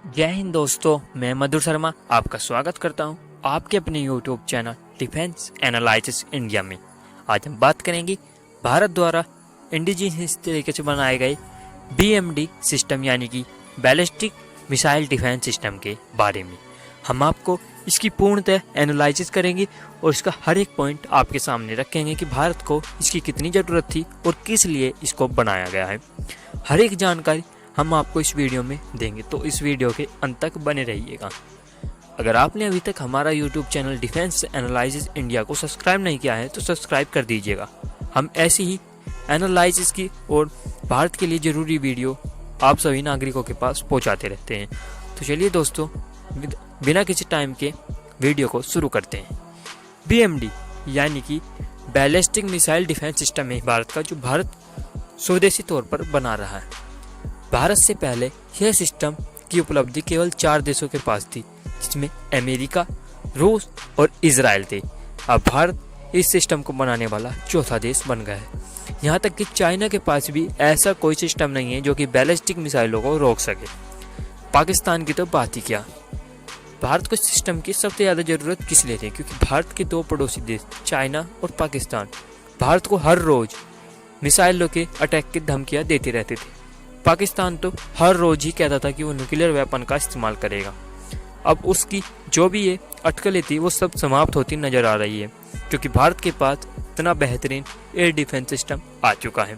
जय हिंद दोस्तों, मैं मधुर शर्मा आपका स्वागत करता हूं आपके अपने YouTube channel defence analysis India में। आज हम बात करेंगे भारत द्वारा इंडिजीनियस तरीके से बनाए गए BMD सिस्टम यानी कि बैलिस्टिक मिसाइल डिफेंस सिस्टम के बारे में। हम आपको इसकी पूर्णतः एनालिसिस करेंगे और इसका हर एक पॉइंट आपके सामने रखेंगे कि भारत को इसकी कितनी ज़रूरत थी और किस लिए इसको बनाया गया है। हर एक जानकारी हम आपको इस वीडियो में देंगे, तो इस वीडियो के अंत तक बने रहिएगा। अगर आपने अभी तक हमारा YouTube channel defence analysis India को सब्सक्राइब नहीं किया है तो सब्सक्राइब कर दीजिएगा। हम ऐसी ही एनालिसिस की और भारत के लिए ज़रूरी वीडियो आप सभी नागरिकों के पास पहुंचाते रहते हैं। तो चलिए दोस्तों, बिना किसी टाइम के वीडियो को शुरू करते हैं। BMD यानी कि बैलिस्टिक मिसाइल डिफेंस सिस्टम है भारत का, जो भारत स्वदेशी तौर पर बना रहा है। भारत से पहले यह सिस्टम की उपलब्धि केवल 4 देशों के पास थी, जिसमें अमेरिका, रूस और इजराइल थे। अब भारत इस सिस्टम को बनाने वाला चौथा देश बन गया है। यहाँ तक कि चाइना के पास भी ऐसा कोई सिस्टम नहीं है जो कि बैलिस्टिक मिसाइलों को रोक सके। पाकिस्तान की तो बात ही क्या। भारत को सिस्टम की सबसे ज़्यादा ज़रूरत किस लिए थी? क्योंकि भारत के दो पड़ोसी देश चाइना और पाकिस्तान भारत को हर रोज़ मिसाइलों के अटैक की धमकियाँ देते रहते थे। पाकिस्तान तो हर रोज़ ही कहता था कि वो न्यूक्लियर वेपन का इस्तेमाल करेगा। अब उसकी जो भी ये अटकलें थी वो सब समाप्त होती नज़र आ रही है, क्योंकि भारत के पास इतना बेहतरीन एयर डिफेंस सिस्टम आ चुका है।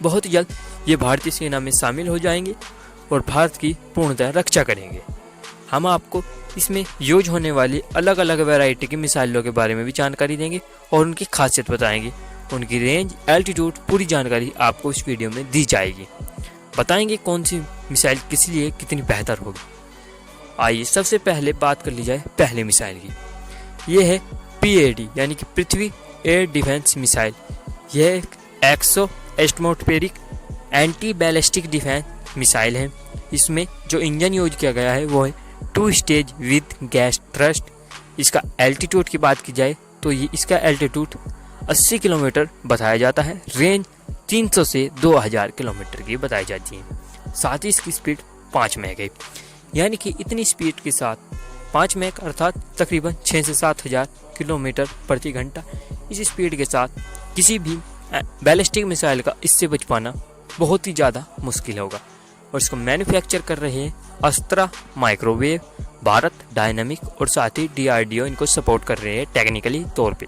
बहुत जल्द ये भारतीय सेना में शामिल हो जाएंगे और भारत की पूर्णतः रक्षा करेंगे। हम आपको इसमें यूज होने वाली अलग अलग वैरायटी की मिसाइलों के बारे में भी जानकारी देंगे और उनकी खासियत बताएंगे। उनकी रेंज, एल्टीट्यूड, पूरी जानकारी आपको इस वीडियो में दी जाएगी। बताएंगे कौन सी मिसाइल किस लिए कितनी बेहतर होगी। आइए सबसे पहले बात कर ली जाए पहले मिसाइल की। ये है PAD यानी कि पृथ्वी एयर डिफेंस मिसाइल। यह एक 100 atmospheric anti ballistic defence missile है। इसमें जो इंजन यूज किया गया है वो है 2 स्टेज विद गैस थ्रस्ट। इसका एल्टीट्यूड की बात की जाए तो इसका एल्टीट्यूड 80 किलोमीटर बताया जाता है। रेंज 300 से 2000 किलोमीटर की बताई जाती है। साथ ही इसकी स्पीड 5 मैक है, यानी कि इतनी स्पीड के साथ 5 मैक अर्थात तकरीबन 6 से 7000 किलोमीटर प्रति घंटा, इस स्पीड के साथ किसी भी बैलिस्टिक मिसाइल का इससे बच पाना बहुत ही ज़्यादा मुश्किल होगा। और इसको मैन्युफैक्चर कर रहे हैं अस्त्रा माइक्रोवेव, भारत डायनामिक और साथ ही DRDO इनको सपोर्ट कर रहे हैं टेक्निकली तौर पे।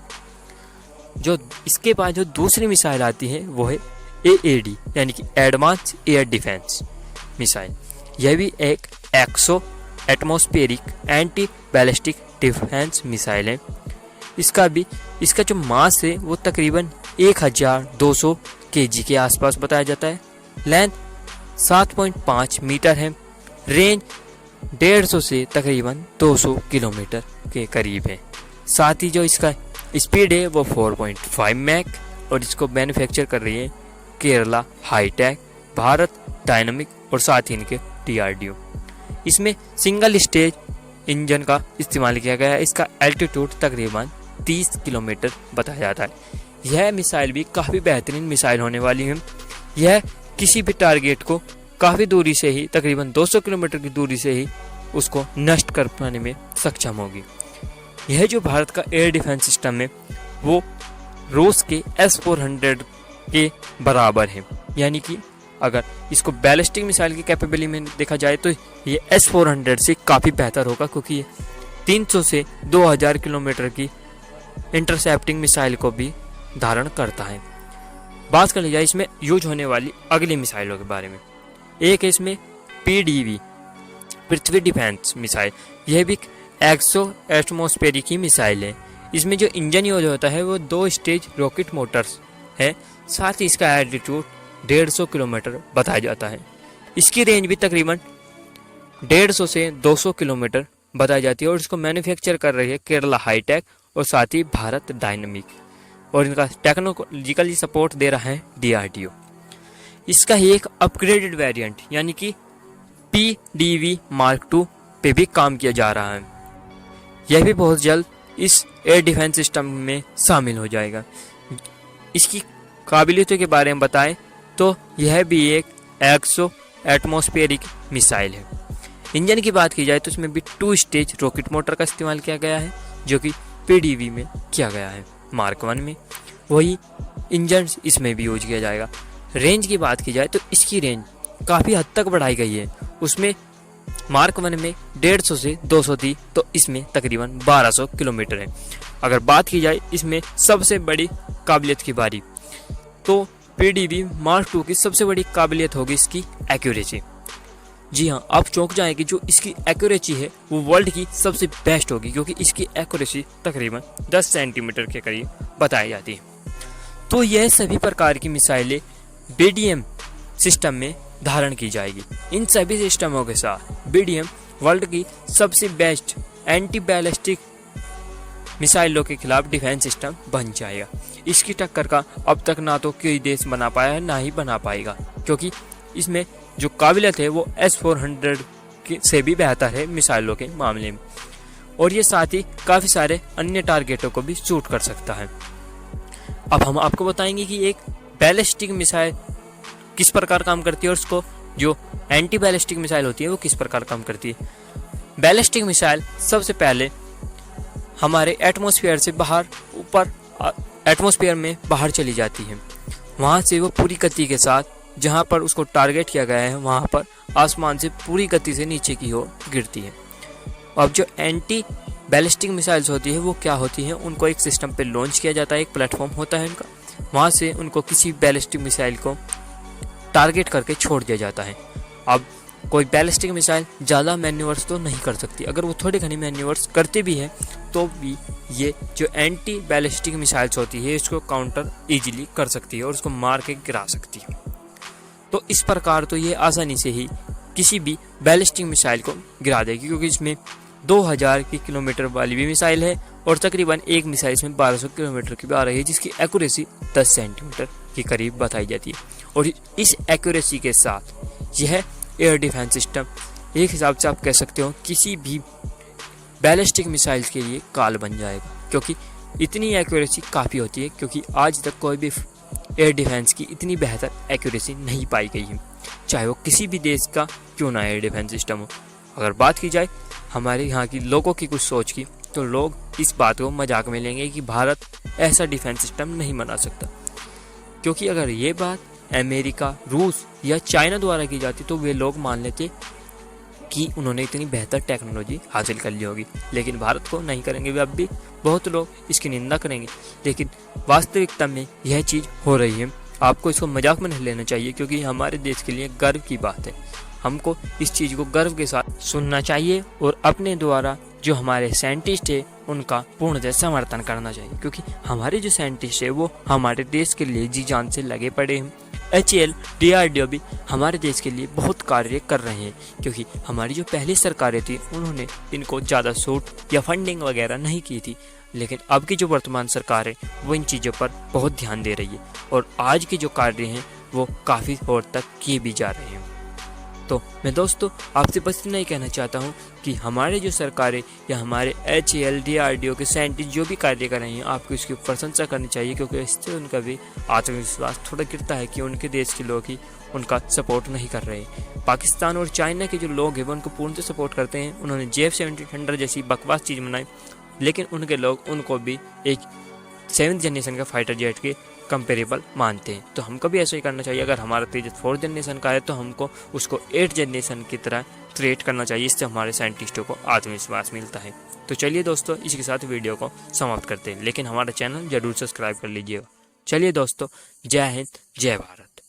जो इसके बाद जो दूसरी मिसाइल आती है वो है AAD यानी कि एडवांस एयर डिफेंस मिसाइल। यह भी एक 100 atmospheric anti ballistic defence missile है। इसका जो मास है वो तकरीबन 1200 kg के आसपास बताया जाता है। लेंथ 7.5 मीटर है। रेंज 150 से तकरीबन 200 किलोमीटर के करीब है। साथ ही जो इसका स्पीड है वो 4.5 मैक और इसको मैन्युफैक्चर कर रही है केरला हाईटेक, भारत डायनामिक और साथ ही इनके DRDO। इसमें सिंगल स्टेज इंजन का इस्तेमाल किया गया है। इसका एल्टीट्यूड तकरीबन 30 किलोमीटर बताया जाता है। यह मिसाइल भी काफ़ी बेहतरीन मिसाइल होने वाली है। यह किसी भी टारगेट को काफ़ी दूरी से ही, तकरीबन 200 किलोमीटर की दूरी से ही उसको नष्ट कर पाने में सक्षम होगी। यह जो भारत का एयर डिफेंस सिस्टम है वो रूस के S-400 के बराबर है, यानी कि अगर इसको बैलिस्टिक मिसाइल की कैपेबिलिटी में देखा जाए तो ये S-400 से काफ़ी बेहतर होगा, क्योंकि ये 300 से 2000 किलोमीटर की इंटरसेप्टिंग मिसाइल को भी धारण करता है। बात कर ली जाए इसमें यूज होने वाली अगली मिसाइलों के बारे में। एक है इसमें PDV पृथ्वी डिफेंस मिसाइल। यह भी 100 एटमॉस्फेरिक की मिसाइल है। इसमें जो इंजन यूज होता है वो 2 स्टेज रॉकेट मोटर्स है। साथ ही इसका एल्टीट्यूड 150 किलोमीटर बताया जाता है। इसकी रेंज भी तकरीबन 150 से 200 किलोमीटर बताई जाती है और इसको मैन्युफैक्चर कर रही है केरला हाईटेक और साथ ही भारत डायनामिक, और इनका टेक्नोलॉजिकली सपोर्ट दे रहा है DRDO। इसका ही एक अपग्रेडेड वेरिएंट यानी कि PDV Mark II पे भी काम किया जा रहा है। यह भी बहुत जल्द इस एयर डिफेंस सिस्टम में शामिल हो जाएगा। इसकी काबिलियतों के बारे में बताएं तो यह भी एक 100 एटमॉस्फेरिक मिसाइल है। इंजन की बात की जाए तो इसमें भी 2 स्टेज रॉकेट मोटर का इस्तेमाल किया गया है, जो कि PDV में किया गया है। मार्क 1 में वही इंजन इसमें भी यूज किया जाएगा। रेंज की बात की जाए तो इसकी रेंज काफ़ी हद तक बढ़ाई गई है। उसमें मार्क 1 में 150 से 200 थी, तो इसमें तकरीबन 1200 किलोमीटर है। अगर बात की जाए इसमें सबसे बड़ी काबिलियत की बारी, तो PDV मार्क 2 की सबसे बड़ी काबिलियत होगी इसकी एक्यूरेसी। जी हाँ, आप चौंक जाएंगे, जो इसकी एक्यूरेसी है वो वर्ल्ड की सबसे बेस्ट होगी, क्योंकि इसकी एक्यूरेसी तकरीबन 10 सेंटीमीटर के करीब बताई जाती है। तो यह सभी प्रकार की मिसाइलें BDM सिस्टम में धारण की जाएगी। इन सभी सिस्टमों के साथ BDM वर्ल्ड की सबसे बेस्ट एंटी बैलिस्टिक मिसाइलों के खिलाफ डिफेंस सिस्टम बन जाएगा। इसकी टक्कर का अब तक ना तो कोई देश बना पाया है, ना ही बना पाएगा, क्योंकि इसमें जो काबिलियत है वो S-400 से भी बेहतर है मिसाइलों के मामले में, और ये साथ ही काफ़ी सारे अन्य टारगेटों को भी शूट कर सकता है। अब हम आपको बताएंगे कि एक बैलिस्टिक मिसाइल किस प्रकार काम करती है, और उसको जो एंटी बैलिस्टिक मिसाइल होती है वो किस प्रकार काम करती है। बैलिस्टिक मिसाइल सबसे पहले हमारे एटमॉस्फेयर से बाहर, ऊपर एटमॉस्फेयर में बाहर चली जाती है। वहाँ से वो पूरी गति के साथ जहाँ पर उसको टारगेट किया गया है वहाँ पर आसमान से पूरी गति से नीचे की ओर गिरती है। अब जो एंटी बैलिस्टिक मिसाइल्स होती है वो क्या होती हैं, उनको एक सिस्टम पे लॉन्च किया जाता है, एक प्लेटफॉर्म होता है उनका, वहाँ से उनको किसी बैलिस्टिक मिसाइल को टारगेट करके छोड़ दिया जाता है। अब कोई बैलिस्टिक मिसाइल ज़्यादा मैन्यूवर्स तो नहीं कर सकती, अगर वो थोड़ी घनी मैन्यूवर्स करते भी हैं तो भी ये जो एंटी बैलिस्टिक मिसाइल्स होती है इसको काउंटर इजीली कर सकती है और उसको मार के गिरा सकती है। तो इस प्रकार तो ये आसानी से ही किसी भी बैलिस्टिक मिसाइल को गिरा देगी, क्योंकि इसमें 2000 किलोमीटर वाली भी मिसाइल है और तकरीबन एक मिसाइल इसमें 1200 किलोमीटर की भी आ रही है, जिसकी एक्यूरेसी 10 सेंटीमीटर के करीब बताई जाती है। और इस एक्यूरेसी के साथ यह एयर डिफेंस सिस्टम एक हिसाब से आप कह सकते हो किसी भी बैलिस्टिक मिसाइल्स के लिए काल बन जाएगा, क्योंकि इतनी एक्यूरेसी काफ़ी होती है, क्योंकि आज तक कोई भी एयर डिफेंस की इतनी बेहतर एक्यूरेसी नहीं पाई गई है, चाहे वो किसी भी देश का क्यों ना एयर डिफेंस सिस्टम हो। अगर बात की जाए हमारे यहाँ की लोगों की कुछ सोच की, तो लोग इस बात को मजाक में लेंगे कि भारत ऐसा डिफेंस सिस्टम नहीं बना सकता, क्योंकि अगर ये बात अमेरिका, रूस या चाइना द्वारा की जाती तो वे लोग मान लेते कि उन्होंने इतनी बेहतर टेक्नोलॉजी हासिल कर ली होगी, लेकिन भारत को नहीं करेंगे। वे अब भी बहुत लोग इसकी निंदा करेंगे, लेकिन वास्तविकता में यह चीज़ हो रही है। आपको इसको मजाक में नहीं लेना चाहिए, क्योंकि हमारे देश के लिए गर्व की बात है। हमको इस चीज़ को गर्व के साथ सुनना चाहिए और अपने द्वारा जो हमारे साइंटिस्ट है उनका पूर्णतः समर्थन करना चाहिए, क्योंकि हमारे जो साइंटिस्ट है वो हमारे देश के लिए जी जान से लगे पड़े हैं। HAL DRDO भी हमारे देश के लिए बहुत कार्य कर रहे हैं, क्योंकि हमारी जो पहली सरकारें थी उन्होंने इनको ज़्यादा छूट या फंडिंग वगैरह नहीं की थी, लेकिन अब की जो वर्तमान सरकार है वो इन चीज़ों पर बहुत ध्यान दे रही है और आज के जो कार्य हैं वो काफ़ी और तक किए भी जा रहे हैं। तो मैं दोस्तों आपसे बस इतना ही कहना चाहता हूँ कि हमारे जो सरकारें या हमारे HAL DRDO के साइंटिस्ट जो भी कार्य कर रहे हैं आपको इसकी प्रशंसा करनी चाहिए, क्योंकि इससे उनका भी आत्मविश्वास थोड़ा गिरता है कि उनके देश के लोग ही उनका सपोर्ट नहीं कर रहे। पाकिस्तान और चाइना के जो लोग हैं वो उनको पूर्णतः सपोर्ट करते हैं। उन्होंने JF-17 जैसी बकवास चीज़ बनाई, लेकिन उनके लोग उनको भी एक 7th जनरेशन का फाइटर जेट के कंपेरेबल मानते हैं। तो हमको भी ऐसा ही करना चाहिए। अगर हमारा तेजस 4th जनरेशन का है तो हमको उसको 8th जनरेशन की तरह ट्रीट करना चाहिए। इससे हमारे साइंटिस्टों को आत्मविश्वास मिलता है। तो चलिए दोस्तों इसी के साथ वीडियो को समाप्त करते हैं, लेकिन हमारा चैनल जरूर सब्सक्राइब कर लीजिएगा। चलिए दोस्तों, जय हिंद, जय भारत।